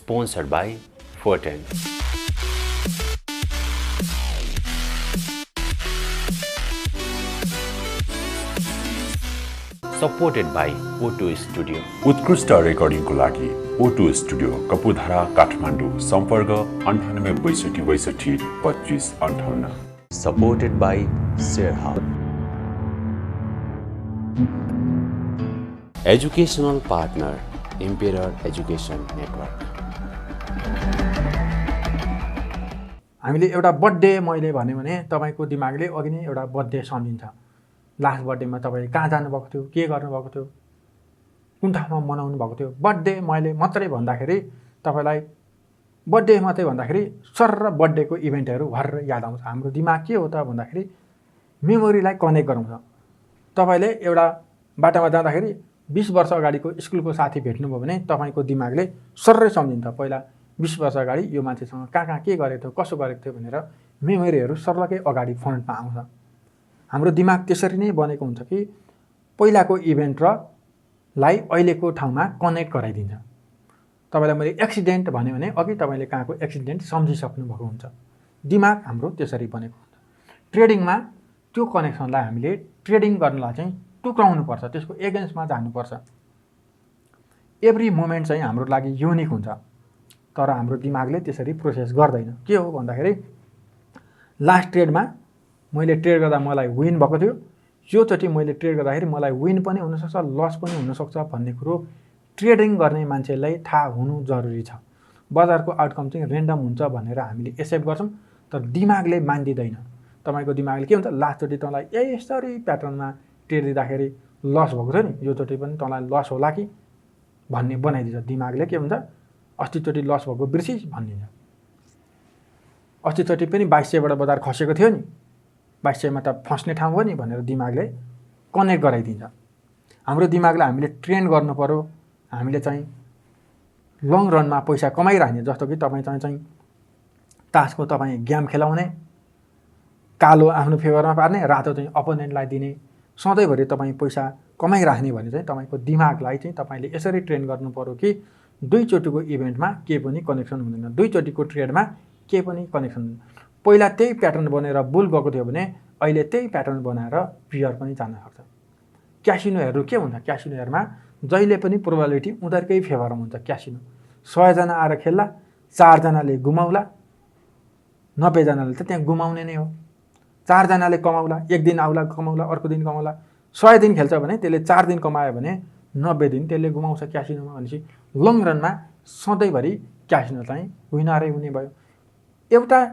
Sponsored by Forten. Supported by O2 Studio. उत्कृष्ट रेकर्डिङको लागि O2 studio कपुधारा Kathmandu सम्पर्क 9862622558. Supported by ShareHub. Educational partner Embedding Education Network. हामीले एउटा birthday मैले भने तपाईको दिमागले अघि नै एउटा बर्थडे सम्झिन्छ। लास्ट बर्थडेमा तपाईले कहाँ जानु भएको थियो, के गर्नु भएको थियो, कुन ठाउँमा मनाउनु भएको थियो। बर्थडे मैले मात्रै भन्दाखेरि तपाईलाई बर्थडे मात्रै भन्दाखेरि सर्र बर्थडेको इभेन्टहरु भर याद आउँछ। हाम्रो दिमाग के हो त भन्दाखेरि मेमोरीलाई कनेक्ट गराउँछ। तपाईले एउटा बाटामा जाँदाखेरि 20 वर्ष अगाडिको स्कुलको साथी भेट्नुभयो भने तपाईको दिमागले सर्रै सम्झिन्छ। पहिला 20 वर्ष अगाडि यो मान्छेसँग कहाँ के गरेको थियो, कसो गरेको थियो भनेर मेमोरीहरु सर्लकै अगाडि फ्रन्टमा आउँछ। हाम्रो दिमाग त्यसरी नै बनेको हुन्छ कि पहिलाको इभेन्ट र लाई अहिलेको ठाउँमा कनेक्ट गराइदिन्छ। तपाईलाई मैले एक्सिडेन्ट भने अघि तपाईले कहाँको एक्सिडेन्ट सम्झिसक्नु भएको हुन्छ। दिमाग हाम्रो त्यसरी बनेको हुन्छ। ट्रेडिङमा त्यो कनेक्सनलाई हामीले ट्रेडिङ गर्नलाई चाहिँ टुक्राउनु पर्छ, त्यसको एगेन्स्टमा जानु पर्छ। एभ्री मोमेन्ट चाहिँ हाम्रो लागि युनिक हुन्छ, तर हाम्रो दिमागले त्यसरी प्रोसेस गर्दैन। के हो भन्दाखेरि लास्ट ट्रेडमा मैले ट्रेड गर्दा मलाई विन भएको थियो, यो चोटी मैले ट्रेड गर्दाखेरि मलाई विन पनि हुन सक्छ, लस पनि हुन सक्छ भन्ने कुरो ट्रेडिङ गर्ने मान्छेलाई थाहा हुनु जरुरी छ। बजारको आउटकम चाहिँ र्यान्डम हुन्छ भनेर हामीले एक्सेप्ट गर्छौं, तर दिमागले मान्दिदैन। तपाईको दिमागले के हुन्छ, लास्ट चोटी तँलाई यसरी प्याटर्नमा ट्रेड दिँदाखेरि लस भएको थियो नि, यो चोटी पनि तँलाई लस होला कि भन्ने बनाइदिन्छ। दिमागले के हुन्छ, अस्ति चोटी लस भएको बिर्सिस भनिदिन्छ। अस्ति चोटी पनि 2200 बाट बजार खसेको थियो नि, 2200 मा त फस्ने ठाउँ हो नि भनेर दिमागले कनेक्ट गराइदिन्छ। हाम्रो दिमागलाई हामीले ट्रेन गर्नु पर्यो। हामीले चाहिँ लङ रनमा पैसा कमाइराख्ने, जस्तो कि तपाई चाहिँ तासको तपाई गेम खेलाउने, कालो आफ्नो फेभरमा पार्ने, रातो चाहिँ अपोनेन्टलाई दिने, सधैँभरि तपाई पैसा कमाइराख्ने भने चाहिँ तपाईको दिमागलाई चाहिँ तपाईले यसरी ट्रेन गर्नु पर्यो कि दुई चोटीको इभेन्टमा के पनि कनेक्सन हुँदैन, दुई चोटीको ट्रेडमा के पनि कनेक्सन हुँदैन। पहिला त्यही प्याटर्न बनेर बुल गएको थियो भने अहिले त्यही प्याटर्न बनाएर पियर पनि जान सक्छ। क्यासिनोहरु के हुन्छ, क्यासिनोहरुमा जहिले पनि प्रोबेबिलिटी उनीहरुकै फेभरमा हुन्छ। क्यासिनो 100 जना आएर खेल्ला, 4 जनाले गुमाउला, 90 जनाले त त्यहाँ गुमाउने नै हो। 4 जनाले कमाउला, एक दिन आउला कमाउला, अर्को दिन कमाउला। 100 दिन खेल्छ भने त्यसले 4 दिन कमायो भने 90 दिन त्यसले गुमाउँछ क्यासिनोमा। भनेपछि लङ रनमा सधैँभरि क्यासिनो चाहिँ विनरै हुने भयो। एउटा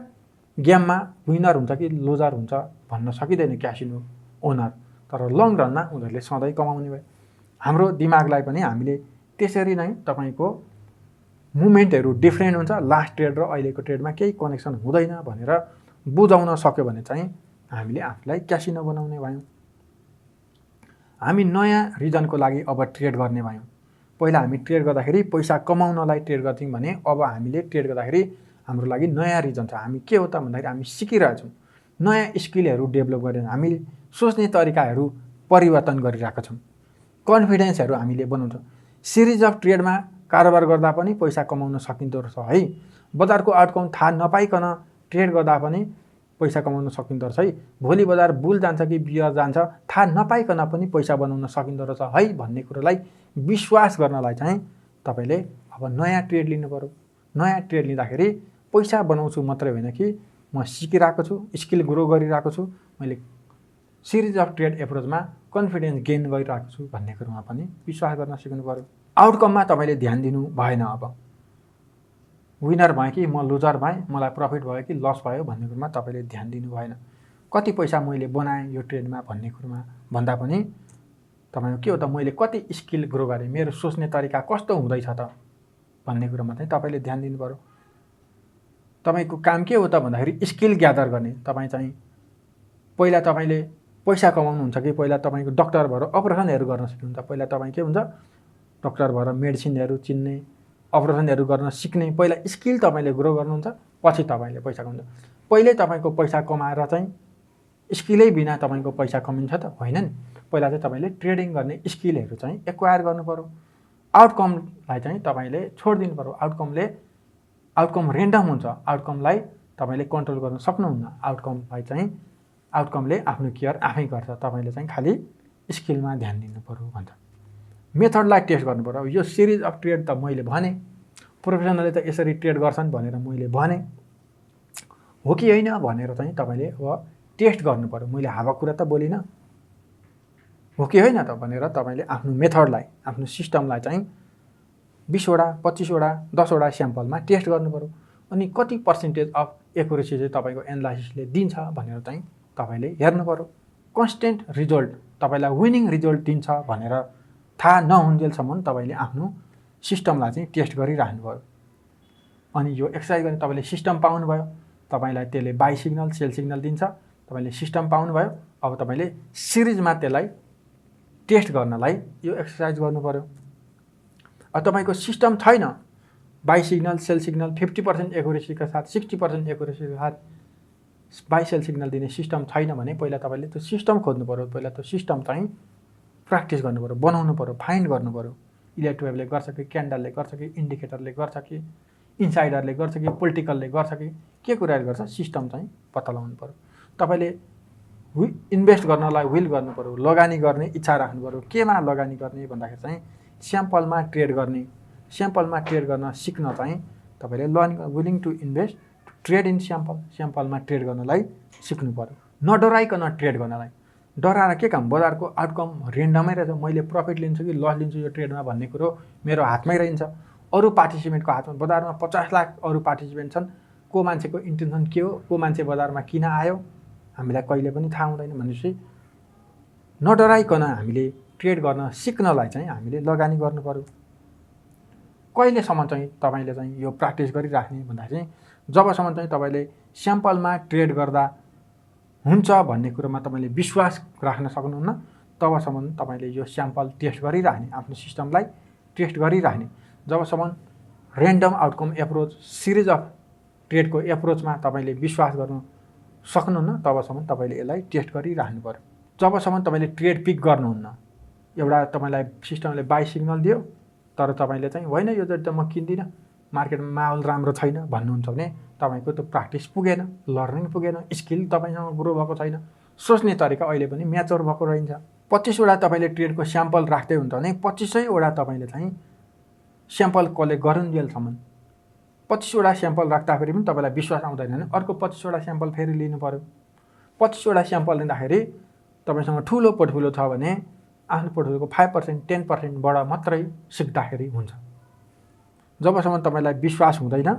गेममा विनर हुन्छ कि लुजर हुन्छ भन्न सकिदैन क्यासिनो ओनर, तर लङ रनमा उनीहरुले सधैँ कमाउने भयो। हाम्रो दिमागलाई पनि हामीले त्यसरी नै तपाईको मुभमेन्टहरु डिफरेन्ट हुन्छ, लास्ट ट्रेड र अहिलेको ट्रेडमा केही कनेक्सन हुँदैन भनेर बुझाउन सक्यो भने चाहिँ हामीले आफूलाई क्यासिनो बनाउने भयौं। हामी नयाँ रिजनको लागि अब ट्रेड गर्ने भयौं। पहिला हामी ट्रेड गर्दाखेरि पैसा कमाउनलाई ट्रेड गर्थ्यौं भने अब हामीले ट्रेड गर्दाखेरि हाम्रो लागि नयाँ रिजन छ। हामी के हो त भन्दाखेरि हामी सिकिरहेछौं, नयाँ स्किलहरु डेभलप गरेर हामीले सोच्ने तरिकाहरु परिवर्तन गरिरहेका छौं, कन्फिडेन्सहरु हामीले बनाउँछौं। सिरिज अफ ट्रेडमा कारोबार गर्दा पनि पैसा कमाउन सकिन्छ है। बजारको आउटकम थाहा नपाइकन ट्रेड गर्दा पनि पैसा कमाउन सकिन्छ है। भोलि बजार बुल जान्छ कि बियर जान्छ थाहा नपाइकन पनि पैसा बनाउन सकिन्छ है भन्ने कुरालाई विश्वास गर्नलाई चाहिँ तपाईले अब नयाँ ट्रेड लिनु पर्यो। नयाँ ट्रेड लिँदाखेरि पैसा बनाउँछु मात्रै होइन कि म सिकिरहेको छु, स्किल ग्रो गरिरहेको छु, मैले सिरिज अफ ट्रेड एप्रोचमा कन्फिडेन्स गेन गरिरहेको छु भन्ने कुरामा पनि विश्वास गर्न सिक्नु पर्यो। आउटकममा तपाईले ध्यान दिनु भएन। अब विनर भए कि म लुजर भए, मलाई प्रफिट भयो कि लस भयो भन्ने कुरामा तपाईले ध्यान दिनु भएन। कति पैसा मैले बनाएँ यो ट्रेडमा भन्ने कुरामा भन्दा पनि तपाईको के हो त, मैले कति स्किल ग्रो गरेँ, मेरो सोच्ने तरिका कस्तो हुँदैछ त भन्ने कुरामा चाहिँ तपाईले ध्यान दिनु पर्यो। तपाईको काम के हो त भन्दाखेरि स्किल ग्यादर गर्ने। तपाई चाहिँ पहिला तपाईले पैसा कमाउनुहुन्छ कि पहिला तपाईको डाक्टर भएर अपरेसनहरु गर्न सिक्नुहुन्छ। पहिला तपाई के हुन्छ, डाक्टर भएर मेडिसिनहरु चिन्ने, अपरेसनहरु गर्न सिक्ने, पहिला स्किल तपाईले ग्रो गर्नुहुन्छ, पछि तपाईले पैसा कमाउनुहुन्छ। पहिले तपाईको पैसा कमाएर चाहिँ स्किलै बिना तपाईको पैसा कमिन्छ त होइन नि। पहिला चाहिँ तपाईले ट्रेडिङ गर्ने स्किलहरु चाहिँ एक्वायर गर्नु पर्यो। आउटकमलाई चाहिँ तपाईँले छोडिदिनु पर्यो। आउटकम रेन्डम हुन्छ, आउटकमलाई तपाईँले कन्ट्रोल गर्न सक्नुहुन्न। आउटकमले आफ्नो केयर आफै गर्छ, तपाईँले चाहिँ खालि स्किलमा ध्यान दिनु पर्यो भन्छ। मेथडलाई टेस्ट गर्नु पर्यो। यो सिरिज अफ ट्रेड त मैले भने, प्रोफेसनलले त यसरी ट्रेड गर्छन् भनेर मैले भने, हो कि होइन भनेर चाहिँ तपाईँले अब टेस्ट गर्नु पर्यो। मैले हावा कुरा त बोलिनँ, हो कि होइन त भनेर तपाईँले आफ्नो मेथडलाई, आफ्नो सिस्टमलाई चाहिँ 20वटा 25वटा 10वटा स्याम्पलमा टेस्ट गर्नु पर्यो। अनि कति पर्सेन्टेज अफ एकुरेसी चाहिँ तपाईँको एनालाइसिसले दिन्छ भनेर चाहिँ तपाईँले हेर्नु पर्यो। कन्स्टेन्ट रिजल्ट तपाईँलाई विनिङ रिजल्ट दिन्छ भनेर थाहा नहुन्जेलसम्म तपाईँले आफ्नो सिस्टमलाई चाहिँ टेस्ट गरिराख्नु भयो। अनि यो एक्सर्साइज गर्ने तपाईँले सिस्टम पाउनुभयो, तपाईँलाई त्यसले बाई सिग्नल सेल सिग्नल दिन्छ, तपाईँले सिस्टम पाउनुभयो। अब तपाईँले सिरिजमा त्यसलाई टेस्ट गर्नलाई यो एक्सर्साइज गर्नु पर्यो। अब तपाईँको सिस्टम छैन, बाई सिग्नल सेल सिग्नल 50% एकुरेसीका साथ 60% एकुरेसीका साथ बाई सेल सिग्नल दिने सिस्टम छैन भने पहिला तपाईँले त्यो सिस्टम खोज्नु पर्यो। पहिला त्यो सिस्टम चाहिँ प्र्याक्टिस गर्नु पर्यो, बनाउनु पर्यो, फाइन्ड गर्नु पर्यो। इलेक्ट्रोवेभले गर्छ कि, क्यान्डलले गर्छ कि, इन्डिकेटरले गर्छ कि, इन्साइडरले गर्छ कि, पोलिटिकलले गर्छ कि, के कुराले गर्छ, सिस्टम चाहिँ पत्ता लगाउनु पर्यो। तपाईँले इन्भेस्ट गर्नलाई विल गर्नु पर्यो, लगानी गर्ने इच्छा राख्नु पर्यो। केमा लगानी गर्ने भन्दाखेरि चाहिँ स्याम्पलमा ट्रेड गर्न सिक्न चाहिँ तपाईँले willing to invest trade in स्याम्पलमा ट्रेड गर्नलाई सिक्नु पर्यो। नडराइकन ट्रेड गर्नलाई, डराएर के काम, बजारको आउटकम रेन्डमै रहेछ, मैले प्रफिट लिन्छु कि लस लिन्छु यो ट्रेडमा भन्ने कुरो मेरो हातमै रहन्छ। अरू पार्टिसिपेन्टको हातमा, बजारमा 50 लाख अरू पार्टिसिपेन्ट छन्, को मान्छेको इन्टेन्सन के हो, को मान्छे बजारमा किन आयो हामीलाई कहिले पनि थाहा हुँदैन। भनेपछि नडराइकन हामीले ट्रेड गर्न सिक्नलाई चाहिँ हामीले लगानी गर्नु पर्यो। कहिलेसम्म चाहिँ तपाईँले चाहिँ यो प्र्याक्टिस गरिराख्ने भन्दा चाहिँ जबसम्म चाहिँ तपाईँले स्याम्पलमा ट्रेड गर्दा हुन्छ भन्ने कुरोमा तपाईँले विश्वास राख्न सक्नुहुन्न, तबसम्म तपाईँले यो स्याम्पल टेस्ट गरिराख्ने, आफ्नो सिस्टमलाई टेस्ट गरिराख्ने। जबसम्म random outcome approach, series of ट्रेडको एप्रोचमा तपाईँले विश्वास गर्नु सक्नुहुन्न, तबसम्म तपाईँले यसलाई टेस्ट गरिराख्नु पर्यो। जबसम्म तपाईँले ट्रेड पिक गर्नुहुन्न, एउटा तपाईँलाई सिस्टमले बाई सिग्नल दियो तर तपाईँले चाहिँ होइन यो त म किन्दिनँ, मार्केटमा माहौल राम्रो छैन भन्नुहुन्छ भने तपाईँको त्यो प्र्याक्टिस पुगेन, लर्निङ पुगेन, स्किल तपाईँसँग ग्रो भएको छैन, सोच्ने तरिका अहिले पनि म्याचर भएको रहन्छ। 25वटा तपाईँले ट्रेडको स्याम्पल राख्दै हुन्छ भने 25वटा तपाईँले चाहिँ स्याम्पल कलेक्ट गरुन्जेलसम्म 25वटा स्याम्पल राख्दाखेरि पनि तपाईँलाई विश्वास आउँदैन भने अर्को 25वटा स्याम्पल फेरि लिनु पर्यो। 25वटा स्याम्पल लिँदाखेरि तपाईँसँग ठुलो पोर्टफोलियो छ भने आफ्नो पोर्टफोलियोको 5% 10%बाट मात्रै सिक्दाखेरि हुन्छ। जबसम्म तपाईँलाई विश्वास हुँदैन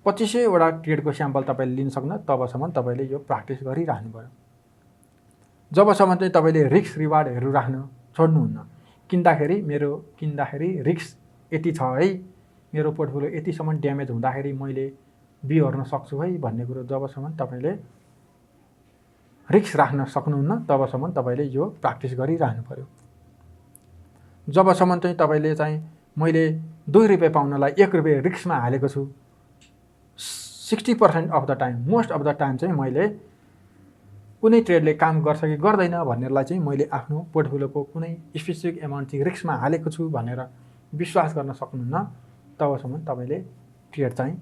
25वटा ट्रेडको स्याम्पल तपाईँले लिन सक्नु, तबसम्म तपाईँले यो प्र्याक्टिस गरिराख्नु पर्यो। जबसम्म चाहिँ तपाईँले रिस्क रिवार्डहरू राख्न छोड्नुहुन्न, किन्दाखेरि रिस्क यति छ है, मेरो पोर्टफोलियो यतिसम्म ड्यामेज हुँदाखेरि मैले बिहोर्न सक्छु है भन्ने कुरो जबसम्म तपाईँले रिस्क राख्न सक्नुहुन्न, तबसम्म तपाईँले यो प्र्याक्टिस गरिराख्नु पर्यो। जबसम्म चाहिँ तपाईँले चाहिँ मैले 2 रुपियाँ पाउनलाई 1 रुपियाँ रिस्कमा हालेको छु, 60% of the time, most of the time चाहिँ मैले कुनै ट्रेडले काम गर्छ कि गर्दैन भन्नेलाई चाहिँ मैले आफ्नो पोर्टफोलियोको कुनै स्पेसिफिक एमाउन्ट चाहिँ रिस्कमा हालेको छु भनेर विश्वास गर्न सक्नुहुन्न, तबसम्म तपाईँले ट्रेड चाहिँ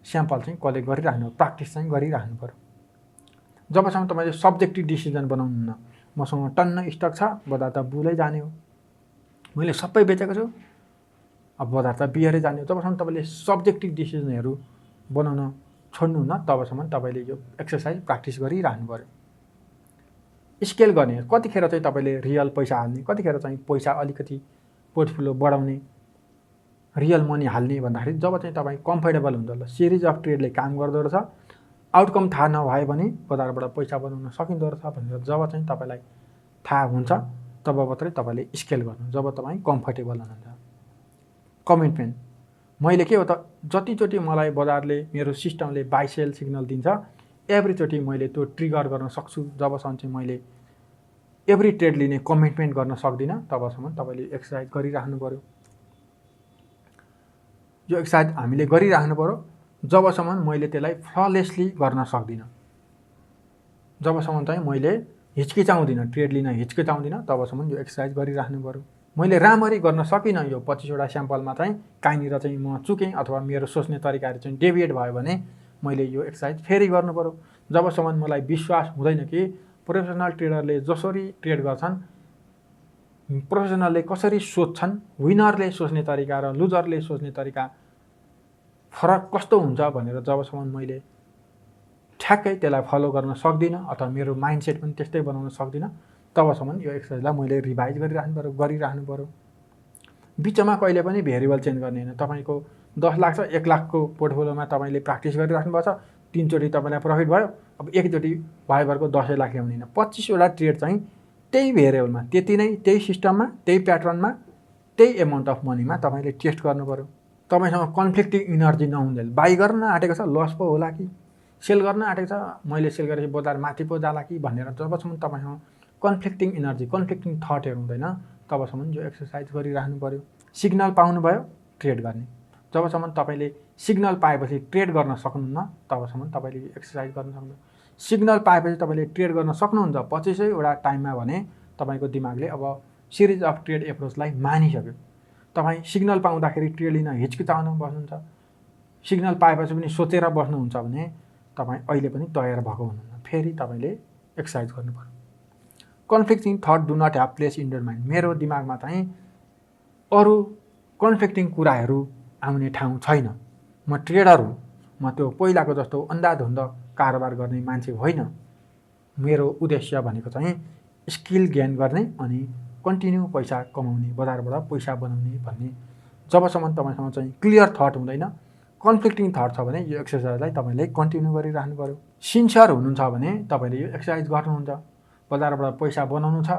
स्याम्पल चाहिँ कलेक्ट गरिराख्नु, प्र्याक्टिस चाहिँ गरिराख्नु पर्यो। जबसम्म तपाईँले सब्जेक्टिभ डिसिजन बनाउनुहुन्न, मसँग टन्न स्टक छ, बजार त बुलै जाने हो, मैले सबै बेचेको छु, अब बजार त बिहेरै जाने हो, जबसम्म तपाईँले सब्जेक्टिभ डिसिजनहरू बनाउन छोड्नुहुन्न, तबसम्म तपाईँले यो एक्सर्साइज प्र्याक्टिस गरिराख्नु पर्यो। स्केल गर्ने, कतिखेर चाहिँ तपाईँले रियल पैसा हाल्ने, कतिखेर चाहिँ पैसा अलिकति पोर्टफोलियो बढाउने, रियल मनी हाल्ने भन्दाखेरि जब चाहिँ तपाईँ कम्फर्टेबल हुन्छ, ल सिरिज अफ ट्रेडले काम गर्दो रहेछ, आउटकम थाहा नभए पनि बजारबाट पैसा बनाउन सकिँदो रहेछ भनेर जब चाहिँ तपाईँलाई थाहा हुन्छ, तब मात्रै तपाईँले स्केल गर्नु, जब तपाईँ कम्फर्टेबल हुनुहुन्छ। कमिटमेन्ट, मैले के हो त जतिचोटि मलाई बजारले मेरो सिस्टमले बाई सेल सिग्नल दिन्छ, एभ्रीचोटि मैले त्यो ट्रिगर गर्न सक्छु, जबसम्म चाहिँ मैले एभ्री ट्रेड लिने कमिटमेन्ट गर्न सक्दिनँ, तबसम्म तपाईँले एक्सर्साइज गरिराख्नु पर्यो। यो एक्सर्साइज हामीले गरिराख्नु पर्यो जबसम्म मैले त्यसलाई फ्ललेसली गर्न सक्दिनँ, जबसम्म चाहिँ मैले हिचकिचाउँदिनँ, ट्रेड लिन हिचकिचाउँदिनँ, तबसम्म यो एक्सर्साइज गरिराख्नु पर्यो। मैले राम्ररी गर्न सकिनँ यो 25 वटा स्याम्पलमा चाहिँ कहीँनिर चाहिँ म चुकेँ अथवा मेरो सोच्ने तरिकाहरू चाहिँ डेभिएट भयो भने मैले यो एक्सर्साइज फेरि गर्नु पर्यो। जबसम्म मलाई विश्वास हुँदैन कि प्रोफेसनल ट्रेडरले जसरी ट्रेड गर्छन्, प्रोफेसनलले कसरी सोच्छन्, विनरले सोच्ने तरिका र लुजरले सोच्ने तरिका फरक कस्तो हुन्छ भनेर जबसम्म मैले ठ्याक्कै त्यसलाई फलो गर्न सक्दिनँ अथवा मेरो माइन्डसेट पनि त्यस्तै बनाउन सक्दिनँ, तबसम्म यो एक्सर्साइजलाई मैले रिभाइज गरिराख्नु पर्यो। बिचमा कहिले पनि भेरिएबल चेन्ज गर्ने होइन। तपाईँको 10 लाख छ, 1 लाखको पोर्टफोलियोमा तपाईँले प्र्याक्टिस गरिराख्नुपर्छ। 3 चोटि तपाईँलाई प्रफिट भयो, अब एकचोटि भाइभरको 10 लाख ल्याउने होइन। 25 वटा ट्रेड चाहिँ त्यही भेरिएबलमा, त्यति नै, त्यही सिस्टममा, त्यही प्याटर्नमा, त्यही एमाउन्ट अफ मनीमा तपाईँले टेस्ट गर्नु पर्यो। तपाईँसँग कन्फ्लिक्टिङ इनर्जी नहुँदैन। बाई गर्न आँटेको छ, लस पो होला कि, सेल गर्न आँटेको छ, मैले सेल गरेपछि बजार माथि पो जाला कि भनेर जबसम्म तपाईँसँग कन्फ्लिक्टिङ इनर्जी, कन्फ्लिक्टिङ थटहरू हुँदैन, तबसम्म यो एक्सर्साइज गरिराख्नु पर्यो। सिग्नल पाउनुभयो ट्रेड गर्ने। जबसम्म तपाईँले सिग्नल पाएपछि ट्रेड गर्न सक्नुहुन्न, तबसम्म तपाईँले यो एक्सर्साइज गर्न सक्नुहुन्छ। सिग्नल पाएपछि तपाईँले ट्रेड गर्न सक्नुहुन्छ 25 वटा टाइममा भने तपाईँको दिमागले अब सिरिज अफ ट्रेड एप्रोचलाई मानिसक्यो। तपाईँ सिग्नल पाउँदाखेरि ट्रेड लिन हिचकिचाउन बस्नुहुन्छ, सिग्नल पाएपछि पनि सोचेर बस्नुहुन्छ भने तपाईँ अहिले पनि तयार भएको हुनुहुन्न। फेरि तपाईँले एक्सर्साइज गर्नु पर्यो। Conflicting thought do not have place in your mind. मेरो दिमागमा चाहिँ अरू कन्फ्लिक्टिङ कुराहरू आउने ठाउँ छैन। म ट्रेडर हुँ, म त्यो पहिलाको जस्तो अन्धाधुन्ध कारोबार गर्ने मान्छे होइन। मेरो उद्देश्य भनेको चाहिँ स्किल गेन गर्ने अनि कन्टिन्यू पैसा कमाउने, बजारबाट पैसा बनाउने भन्ने। जबसम्म तपाईँसँग चाहिँ क्लियर थट हुँदैन, कन्फ्लिक्टिङ थट छ भने यो एक्सर्साइजलाई तपाईँले कन्टिन्यू गरिराख्नु पर्यो। सिन्सियर हुनुहुन्छ भने तपाईँले यो एक्सर्साइज गर्नुहुन्छ। बजारबाट पैसा बनाउनु छ,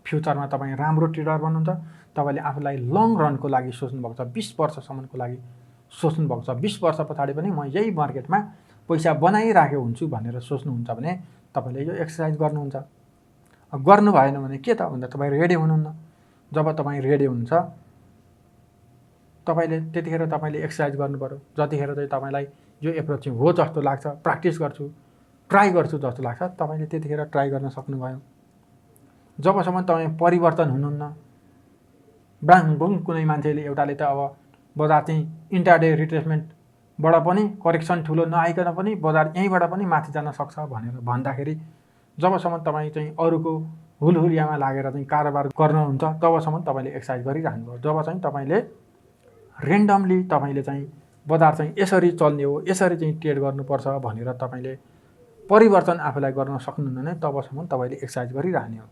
फ्युचरमा तपाईँ राम्रो ट्रेडर बन्नुहुन्छ, तपाईँले आफूलाई लङ रनको लागि सोच्नुभएको छ, 20 वर्षसम्मको लागि सोच्नुभएको छ, 20 वर्ष पछाडि पनि म यही मार्केटमा पैसा बनाइराखेको हुन्छु भनेर सोच्नुहुन्छ भने तपाईँले यो एक्सर्साइज गर्नुहुन्छ। गर्नु भएन भने के त भन्दा तपाईँ रेडी हुनुहुन्न। जब तपाईँ रेडी हुनुहुन्छ तपाईँले त्यतिखेर तपाईँले एक्सर्साइज गर्नु पर्यो। जतिखेर चाहिँ तपाईँलाई यो एप्रोच चाहिँ हो जस्तो लाग्छ, प्र्याक्टिस गर्छु, ट्राई गर्छु जस्तो लाग्छ, तपाईँले त्यतिखेर ट्राई गर्न सक्नुभयो। जबसम्म तपाईँ परिवर्तन हुनुहुन्न, ब्राङबुङ कुनै मान्छेले एउटाले त अब बजार चाहिँ इन्टरडे रिट्रेसमेन्टबाट पनि करेक्सन ठुलो नआइकन पनि बजार यहीँबाट पनि माथि जान सक्छ भनेर भन्दाखेरि जबसम्म तपाईँ चाहिँ अरूको हुलहुलियामा लागेर चाहिँ कारोबार गर्नुहुन्छ तबसम्म तपाईँले एक्सर्साइज गरिराख्नु पर्छ। जब चाहिँ तपाईँले रेन्डमली तपाईँले चाहिँ बजार चाहिँ यसरी चल्ने हो, यसरी चाहिँ ट्रेड गर्नुपर्छ भनेर तपाईँले परिवर्तन आफूलाई गर्न सक्नुहुन्न भने तबसम्म तपाईँले एक्सर्साइज गरिराख्ने हो।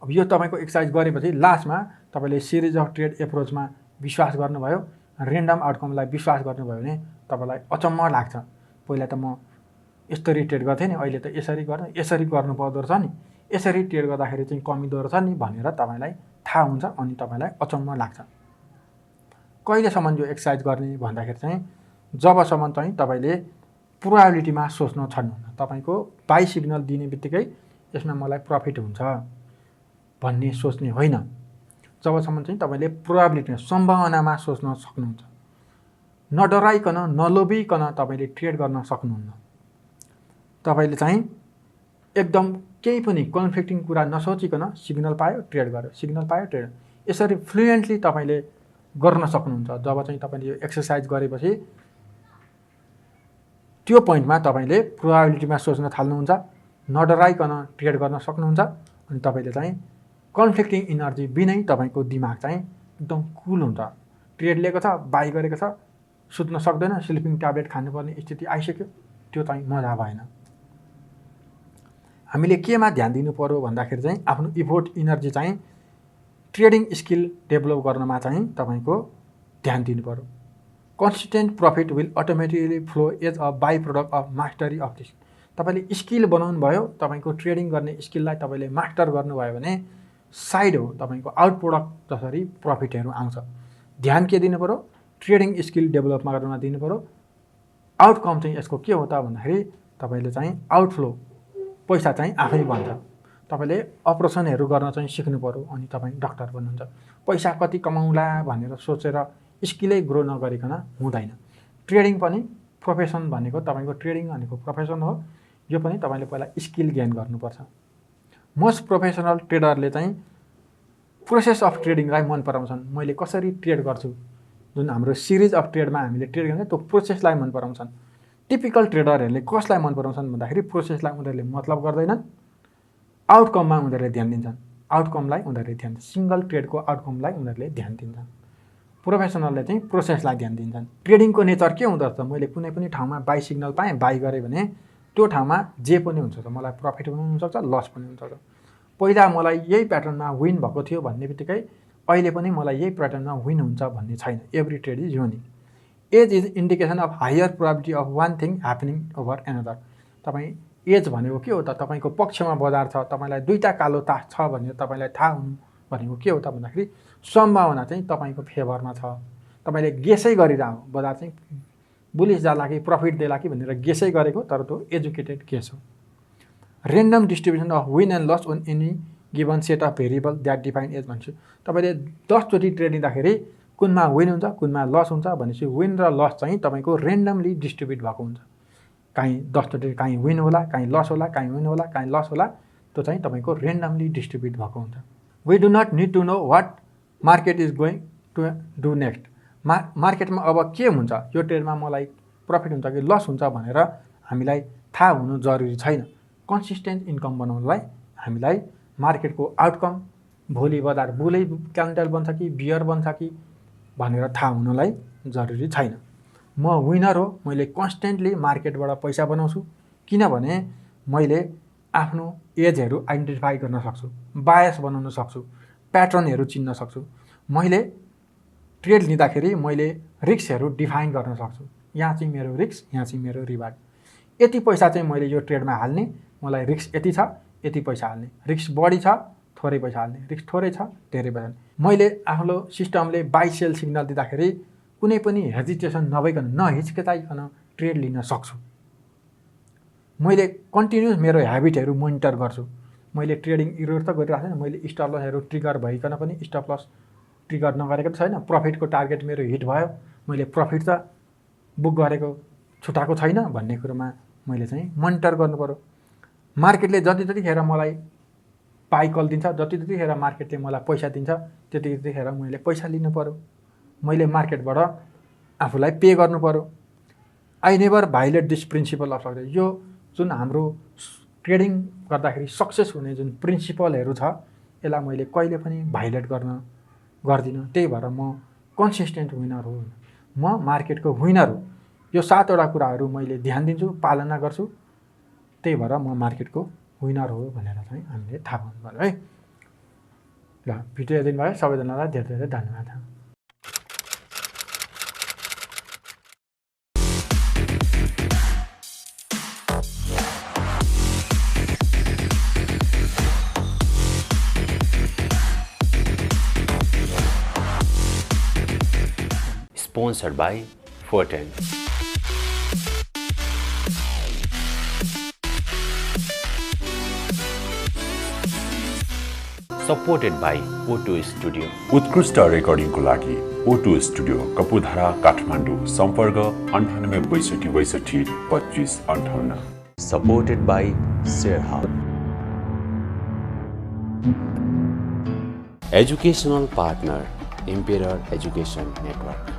अब यो तपाईँको एक्सर्साइज गरेपछि लास्टमा तपाईँले सिरिज अफ ट्रेड एप्रोचमा विश्वास गर्नुभयो, रेन्डम आउटकमलाई विश्वास गर्नुभयो भने तपाईँलाई अचम्म लाग्छ। पहिला त म यसरी ट्रेड गर्थेँ नि, अहिले त यसरी गर्ने, यसरी गर्नुपर्दो रहेछ नि, यसरी ट्रेड गर्दाखेरि चाहिँ कमिदो रहेछ नि भनेर तपाईँलाई थाहा हुन्छ अनि तपाईँलाई अचम्म लाग्छ। कहिलेसम्म यो एक्सर्साइज गर्ने भन्दाखेरि चाहिँ जबसम्म चाहिँ तपाईँले प्रोबेबिलिटीमा सोच्न छाड्नुहुन्न। तपाईँको बाई सिग्नल दिने बित्तिकै यसमा मलाई प्रफिट हुन्छ भन्ने सोच्ने होइन। जबसम्म चाहिँ तपाईँले प्रोबेबिलिटीमा, सम्भावनामा सोच्न सक्नुहुन्छ। नडराइकन, नलोभिकन तपाईँले ट्रेड गर्न सक्नुहुन्न। तपाईँले चाहिँ एकदम केही पनि कन्फ्लिक्टिङ कुरा नसोचिकन सिग्नल पायो ट्रेड गर्यो, सिग्नल पायो ट्रेड, यसरी फ्लुएन्टली तपाईँले गर्न सक्नुहुन्छ। जब चाहिँ तपाईँले यो एक्सर्साइज गरेपछि त्यो पोइन्टमा तपाईँले प्रोबेबिलिटीमा सोच्न थाल्नुहुन्छ, नडराइकन ट्रेड गर्न सक्नुहुन्छ अनि तपाईँले चाहिँ कन्फ्लिक्टिङ इनर्जी बिनै तपाईँको दिमाग चाहिँ एकदम कुल हुन्छ। ट्रेड लिएको छ, बाई गरेको छ, सुत्न सक्दैन, स्लिपिङ ट्याब्लेट खानुपर्ने स्थिति आइसक्यो, त्यो चाहिँ मजा भएन। हामीले केमा ध्यान दिनु पर्यो भन्दाखेरि चाहिँ आफ्नो इफोर्ट इनर्जी चाहिँ ट्रेडिङ स्किल डेभलप गर्नमा चाहिँ तपाईँको ध्यान दिनु पर्यो। Consistent profit will automatically flow as a by product of mastery of this. तपाईँले स्किल बनाउनु भयो, तपाईँको ट्रेडिङ गर्ने स्किललाई तपाईँले मास्टर गर्नुभयो भने साइड हो तपाईँको आउट प्रोडक्ट जसरी प्रफिटहरू आउँछ। ध्यान के दिनु पर्यो? ट्रेडिङ स्किल डेभलप गर्न दिनु पर्यो। आउटकम चाहिँ यसको के हो त भन्दाखेरि तपाईँले चाहिँ आउटफ्लो, पैसा चाहिँ आफै बन्छ। तपाईँले अपरेसनहरू गर्न चाहिँ सिक्नु पर्यो अनि तपाईँ डक्टर बन्नुहुन्छ। पैसा कति कमाउँला भनेर सोचेर स्किलै ग्रो नगरिकन हुँदैन। ट्रेडिङ पनि प्रोफेसन भनेको तपाईँको ट्रेडिङ भनेको प्रोफेसन हो। यो पनि तपाईँले पहिला स्किल गेन गर्नुपर्छ। मोस्ट प्रोफेसनल ट्रेडरले चाहिँ प्रोसेस अफ ट्रेडिङलाई मन पराउँछन्। मैले कसरी ट्रेड गर्छु, जुन हाम्रो सिरिज अफ ट्रेडमा हामीले ट्रेड गर्छ त्यो प्रोसेसलाई मन पराउँछन्। टिपिकल ट्रेडरहरूले कसलाई मन पराउँछन् भन्दाखेरि प्रोसेसलाई उनीहरूले मतलब गर्दैनन्, आउटकममा उनीहरूले ध्यान दिन्छन्। आउटकमलाई उनीहरूले ध्यान सिंगल ट्रेडको आउटकमलाई उनीहरूले ध्यान दिन्छन्। प्रोफेसनलले चाहिँ प्रोसेसलाई ध्यान दिन्छन्। ट्रेडिङको नेचर के हुँदो रहेछ, मैले कुनै पनि ठाउँमा बाई सिग्नल पाएँ, बाई गरेँ भने त्यो ठाउँमा जे पनि हुन्छ, मलाई प्रफिट पनि हुनसक्छ, लस पनि हुनसक्छ। पहिला मलाई यही प्याटर्नमा विन भएको थियो भन्ने बित्तिकै अहिले पनि मलाई यही प्याटर्नमा विन हुन्छ भन्ने छैन। Every trade is unique. Edge is indication of higher probability of one thing happening over another. तपाईँ एज भनेको के हो त, तपाईँको पक्षमा बजार छ, तपाईँलाई दुईवटा कालो तास छ भनेर तपाईँलाई थाहा हुनु भनेको के हो त भन्दाखेरि सम्भावना चाहिँ तपाईँको फेभरमा छ। तपाईँले गेसै गरिरहनु, बजार चाहिँ बुलिस जाला कि प्रफिट देला कि भनेर गेसै गरेको, तर त्यो एजुकेटेड गेस हो। Random distribution of win and loss on any given set of variable that define edge भन्छु। तपाईँले 10 चोटि ट्रेड लिँदाखेरि कुनमा विन हुन्छ, कुनमा लस हुन्छ भनेपछि विन र लस चाहिँ तपाईँको रेन्डमली डिस्ट्रिब्युट भएको हुन्छ। काहीँ 10 चोटि काहीँ विन होला, काहीँ लस होला, काहीँ विन होला, काहीँ लस होला, त्यो चाहिँ तपाईँको रेन्डमली डिस्ट्रिब्युट भएको हुन्छ। We do not need to know what market is going to do next. मार्केटमा अब के हुन्छ, यो ट्रेडमा मलाई प्रफिट हुन्छ कि लस हुन्छ भनेर हामीलाई थाहा हुनु जरुरी छैन। कन्सिस्टेन्ट इन्कम बनाउनलाई हामीलाई मार्केटको आउटकम, भोलि बजार बुलै क्यान्डल बन्छ कि बियर बन्छ कि भनेर थाहा हुनलाई जरुरी छैन। म विनर हो, मैले कन्स्टेन्टली मार्केटबाट पैसा बनाउँछु, किनभने मैले आफ्नो एजहरू आइडेन्टिफाई गर्न सक्छु, बायस बनाउन सक्छु, प्याटर्नहरू चिन्न सक्छु। मैले ट्रेड लिँदाखेरि मैले रिस्कहरू डिफाइन गर्न सक्छु। यहाँ चाहिँ मेरो रिस्क, यहाँ चाहिँ मेरो रिवार्ड। यति पैसा चाहिँ मैले यो ट्रेडमा हाल्ने, मलाई रिस्क यति छ, यति पैसा हाल्ने। रिस्क बढी छ, थोरै पैसा हाल्ने। रिस्क थोरै छ, धेरै पैसा हाल्ने। मैले आफ्नो सिस्टमले बाई सेल सिग्नल दिँदाखेरि कुनै पनि हेजिटेसन नभइकन, नहिचकिचाइकन ट्रेड लिन सक्छु। मैले कन्टिन्युस मेरो ह्याबिटहरू मोनिटर गर्छु। मैले ट्रेडिङ इरोड त गरिरहेको छैन, मैले स्टप लसहरू ट्रिगर भइकन पनि स्टप लस ट्रिगर नगरेको त छैन। प्रफिटको टार्गेट मेरो हिट भयो, मैले प्रफिट त बुक गरेको छुटाएको छैन भन्ने कुरोमा मैले चाहिँ मोनिटर गर्नु पर्यो। मार्केटले जतिखेर मलाई बाई कल दिन्छ, जतिखेर मार्केटले मलाई पैसा दिन्छ, त्यतिखेर मैले पैसा लिनु पर्यो। मैले मार्केटबाट आफूलाई पे गर्नु पर्यो। I never violet this principal of success. यो जुन हाम्रो ट्रेडिङ गर्दाखेरि सक्सेस हुने जुन प्रिन्सिपलहरू छ, यसलाई मैले कहिले पनि भाइलेट गर्दिनँ। त्यही भएर म कन्सिस्टेन्ट विनर हो, म मार्केटको विनर हो। यो 7वटा कुराहरू मैले ध्यान दिन्छु, पालना गर्छु, त्यही भएर म मार्केटको विनर हो भनेर चाहिँ हामीले थाहा पाउनु पर्यो है। ल, भिडियो हेरिदिनु भयो सबैजनालाई धेरै धेरै धन्यवाद। Sponsored by 410. Supported by O2 Studio. उत्कृष्ट रेकर्डिङको लागि O2 स्टुडियो कपुधारा काठमाडौँ। सम्पर्क 98 62 62 25 58। Supported by ShareHub. Educational partner, Embedding Education Network.